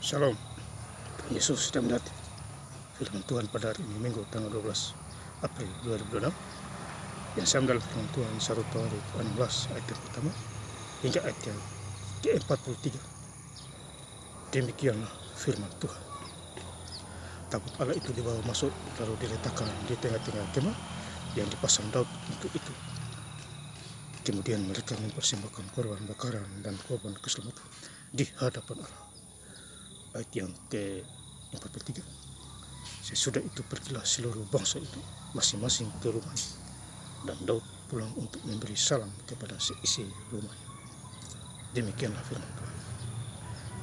Shalom, Yesus sudah melihat firman Tuhan pada hari ini, Minggu tanggal 12 April 2026, yang saya mendalam firman Tuhan 1 Tawarikh 16 ayat yang pertama hingga ayat yang ke-43. Demikianlah firman Tuhan. Tabut Allah itu dibawa masuk lalu diletakkan di tengah-tengah kemah yang dipasang Daud untuk itu. Kemudian mereka mempersembahkan korban bakaran dan korban keselamatan di hadapan Allah. Ayat yang ke-43. Sesudah itu pergilah seluruh bangsa itu masing-masing ke rumahnya, dan Daud pulang untuk memberi salam kepada seisi rumahnya. Demikianlah firman Tuhan.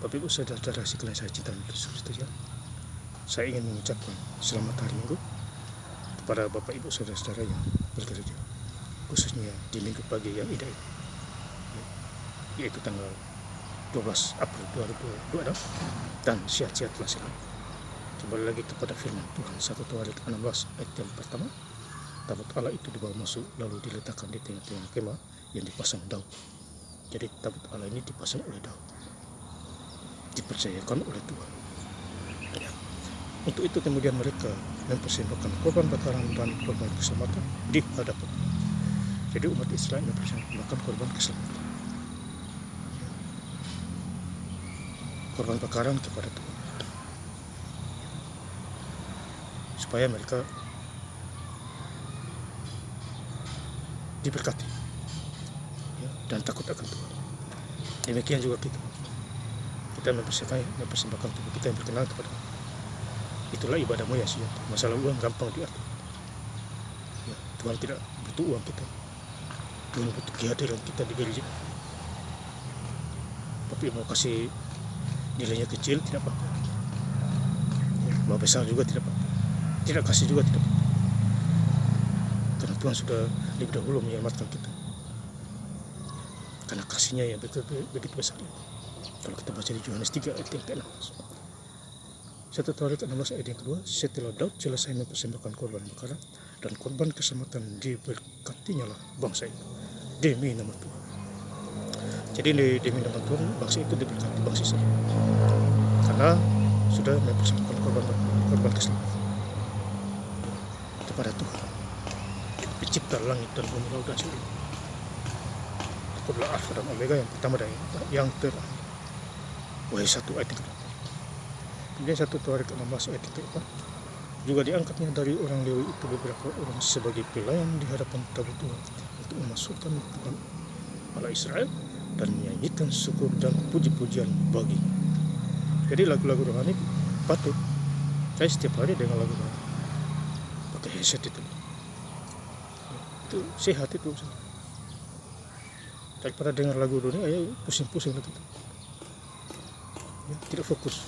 Bapak Ibu saudara-saudara sekalian saya cinta Kristus, saya ingin mengucapkan selamat hari Minggu kepada Bapak Ibu saudara-saudara yang bekerja, khususnya di minggu pagi yang indah ini, yaitu tanggal 12 April 2026, dan sehat-sehatlah selalu. Kembali lagi kepada firman Tuhan 1 Tawarikh 16 ayat yang pertama. Tabut Allah itu dibawa masuk lalu diletakkan di tengah-tengah kemah yang dipasang Daud. Jadi tabut Allah ini dipasang oleh Daud, dipercayakan oleh Tuhan. Ya. Untuk itu kemudian mereka mempersembahkan korban bakaran dan korban keselamatan di hadapan. Jadi umat Israel mempersembahkan korban keselamatan, korban bakaran kepada Tuhan, supaya mereka diberkati, ya, dan takut akan Tuhan. Demikian juga kita mempersembahkan tubuh kita yang berkenan kepada Allah. Itulah ibadahmu ya sia. Masalah uang gampang diatur. Ya, Tuhan tidak butuh uang kita. Tuhan butuh kehadiran kita di gereja. Tapi mau kasih nilainya kecil tidak apa-apa, ya, mau besar juga tidak apa-apa, tidak kasih juga tidak apa-apa, karena Tuhan sudah lebih dahulu menyelamatkan kita, karena kasihnya yang begitu besar. Kalau kita baca di Yohanes 3 ayat yang ke-16, 1 Tawarikh 16 ayat yang kedua, setelah Daud selesai mempersembahkan korban bakaran dan korban keselamatan, diberkatinya lah bangsa itu demi nama Tuhan. Jadi demi nama Tuhan bangsa itu diberkati, bangsa Israel, karena sudah mempersembahkan korban keselamatan kepada Tuhan, pencipta langit dan bumi, laut dan seluruh. Aku adalah Alfa dan Omega, yang pertama dan yang terakhir. Wahai 1 ayat yang ke-8. Kemudian 1 Tawarikh 16 ayat yang ke-4, juga diangkatnya dari orang Lewi itu beberapa orang sebagai pelayan di hadapan tabut Tuhan untuk memasukkan Tuhan Allah Israel dan menyanyikan syukur dan puji-pujian bagi. Jadi lagu-lagu rohani patut saya setiap hari dengan lagu rohani, pakai headset itu sehat itu. Daripada dengar lagu dunia ya pusing-pusing gitu, ya, tidak fokus.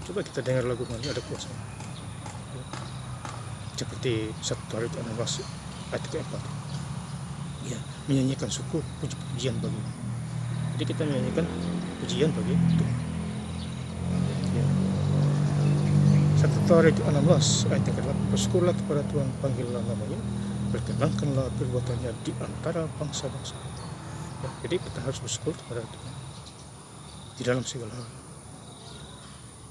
Coba kita dengar lagu rohani, ada kuasa, ya. Seperti 1 Tawarikh 16 ayat ke-4, ya, menyanyikan syukur puji-pujian bagi. Jadi kita menyanyikan pujian bagi Tuhan, ya. 1 Tawarikh 16 ayat yang ke-8, bersyukurlah kepada Tuhan, panggillah namanya, perkenankanlah perbuatannya di antara bangsa-bangsa. Ya, jadi kita harus bersyukur kepada Tuhan di dalam segala hal.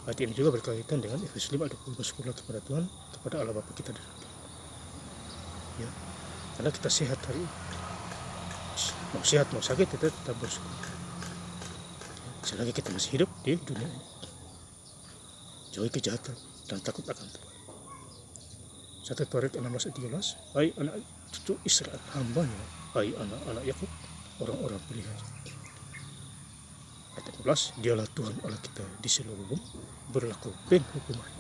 Ayat ini juga berkaitan dengan Efesus 5 ayat 20, bersyukurlah kepada Tuhan, kepada Allah Bapa kita di surga. Ya, karena kita sehat hari ini, mau sehat mau sakit kita tetap bersyukur. Selagi kita masih hidup di dunia ini, jauhi kejahatan dan takut akan Tuhan. 1 Tawarikh 16 ayat 13, hai anak cucu Israel hambanya, hai anak-anak Yakub, orang-orang pilihan. Ayat 14, dialah Tuhan Allah kita di seluruh bumi, berlaku penghukuman.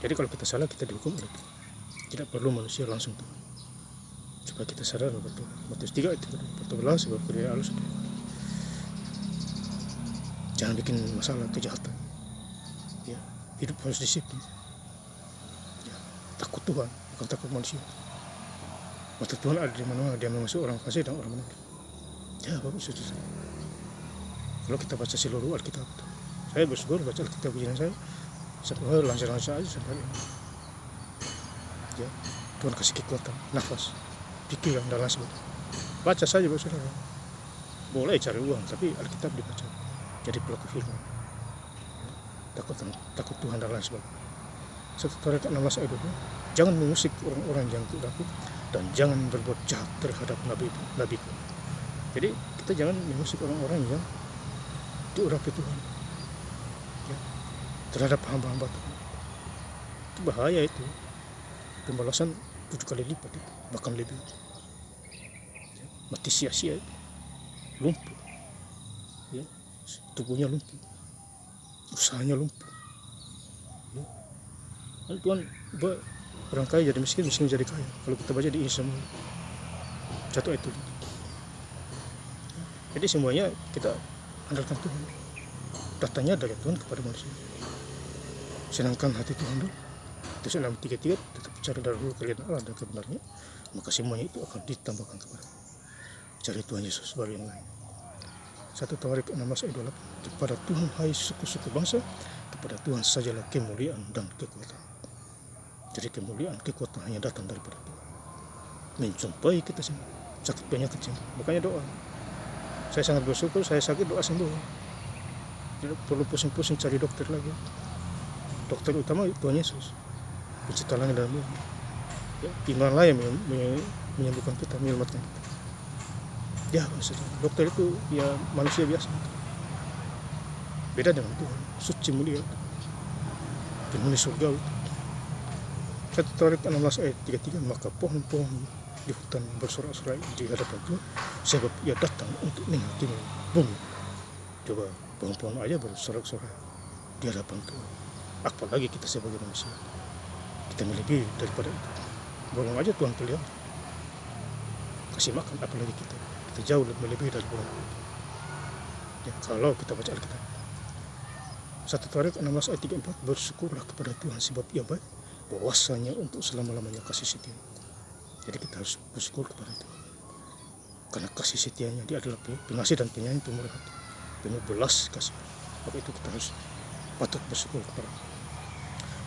Jadi kalau kita salah kita dihukum oleh Tuhan, tidak perlu manusia langsung Tuhan, supaya kita sadar betul. Matius 3 ayat 14, sebab kuria Allah sudah. Jangan bikin masalah kejahatan, ya, hidup harus disiplin, ya, takut Tuhan bukan takut manusia. Mata Tuhan ada di mana-mana, dia mengasuh orang fasik dan orang munafik. Ya bagus itu. Kalau kita baca seluruh Alkitab, saya bersyukur baca Alkitab ujian saya satu hari lancar-lancar aja sampai ini. Ya, Tuhan kasih kekuatan, nafas, pikiran dan lain sebagainya. Baca saja saudara. Boleh cari uang, tapi Alkitab dibaca. Jadi pelaku firman. takut Tuhan dan lain sebagainya. 1 Tarekat 16 ayat 20, jangan mengusik orang-orang yang kudapuk dan jangan berbuat jahat terhadap nabi. Jadi kita jangan mengusik orang-orang yang diurapi Tuhan, ya, terhadap hamba-hamba Tuhan. Itu bahaya itu, pembalasan 7 kali lipat itu, bahkan lebih, ya, mati sia-sia itu, lumpuh, ya, tubuhnya lumpuh, usahanya lumpuh, ya. Lalu Tuhan orang kaya jadi miskin, miskin jadi kaya. Kalau kita baca di Injil semua 1 ayat itu. Jadi semuanya kita andalkan Tuhan, datangnya dari Tuhan kepada manusia. Senangkan hati Tuhan dulu, itu dalam 3 tetap cari dahulu kalian Allah dan kebenarannya, maka semuanya itu akan ditambahkan kepada. Cari Tuhan Yesus baru yang lain. 1 Tawarik 16 ayat 28, kepada Tuhan hai suku-suku bangsa, kepada Tuhan sajalah kemuliaan dan kekuatan. Jadi kemuliaan, kekuatan hanya datang daripada Tuhan. Menjumpai kita semua sakit penyakit semua, makanya doa. Saya sangat bersyukur, saya sakit doa sembuh. Tidak perlu pusing-pusing cari dokter lagi. Dokter utama Tuhan Yesus, pencipta langit dan bumi. Ya, iman lah yang menyembuhkan kita, menyelamatkan kita. Ya, maksudnya dokter itu ya manusia biasa. Beda dengan Tuhan, suci mulia, penghuni surga itu. 1 Tawarik 16 ayat 33, maka pohon-pohon di hutan bersorak-sorai di hadapan Tuhan, sebab ia datang untuk menghakimi bumi. Coba pohon-pohon aja bersorak-sorai di hadapan Tuhan, apalagi kita sebagai manusia. Kita melebihi daripada itu. Bolong aja Tuhan pelihara, kasih makan, apalagi kita jauh lebih melebihi dari bolong. Ya, kalau kita baca Alkitab 1 Tawarik 16 ayat 34, bersyukurlah kepada Tuhan sebab ia baik, bahwasanya untuk selama-lamanya kasih setia. Jadi kita harus bersyukur kepada Tuhan, karena kasih setianya dia adalah pengasih dan penyayang, pemurah hati, penuh belas kasih. Maka itu kita harus patut bersyukur kepada.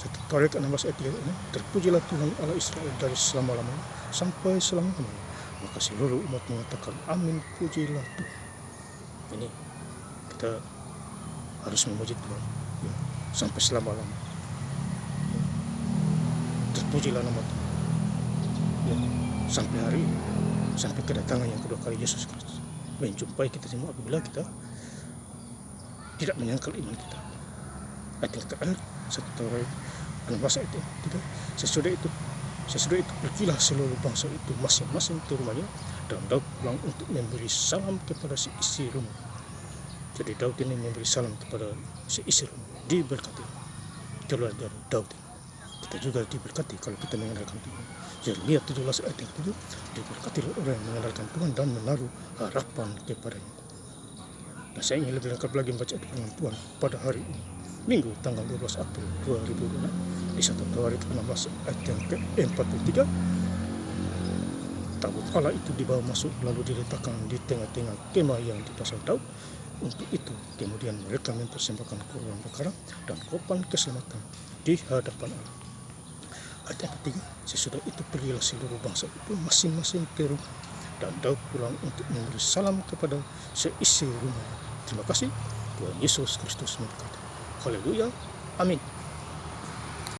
1 Tawarik 16 ayat 3, terpujilah Tuhan Allah Israel dari selama-lamanya sampai selama-lamanya. Maka seluruh umat mengatakan amin, pujilah Tuhan. Ini kita harus memuji Tuhan, ya, sampai selama-lamanya. Terpujilah nama Tuhan, ya, sampai hari ini, sampai kedatangan yang kedua kali Yesus Kristus menjumpai kita semua apabila kita tidak menyangkal iman kita. Ayat yang terakhir 1 Tawarik 16 ayat 3, sesudah itu pergilah seluruh bangsa itu masing-masing ke rumahnya, dan Daud pulang untuk memberi salam kepada seisi rumah. Jadi Daud ini memberi salam kepada seisi rumah, diberkati. Itulah dari Daud. Kita juga diberkati kalau kita mengandalkan Tuhan. Yeremia 17 ayat 7, diberkati orang yang mengandalkan Tuhan dan menaruh harapan kepadanya. Dan saya ingin lebih lengkap lagi membaca firman Tuhan pada hari ini, Minggu tanggal 12 April 2006, di 1 Tawarik 16 ayat yang ke-43. Tabut Allah itu dibawa masuk lalu diletakkan di tengah-tengah kemah yang dipasang Daud. Untuk itu kemudian mereka mempersembahkan korban bakaran dan korban keselamatan di hadapan Allah. Ayat yang ketiga, sesudah itu pergilah seluruh bangsa itu masing-masing ke rumah, dan Daud pulang untuk memberi salam kepada seisi rumah. Terima kasih. Tuhan Yesus Kristus memberkati. Haleluya. Amin.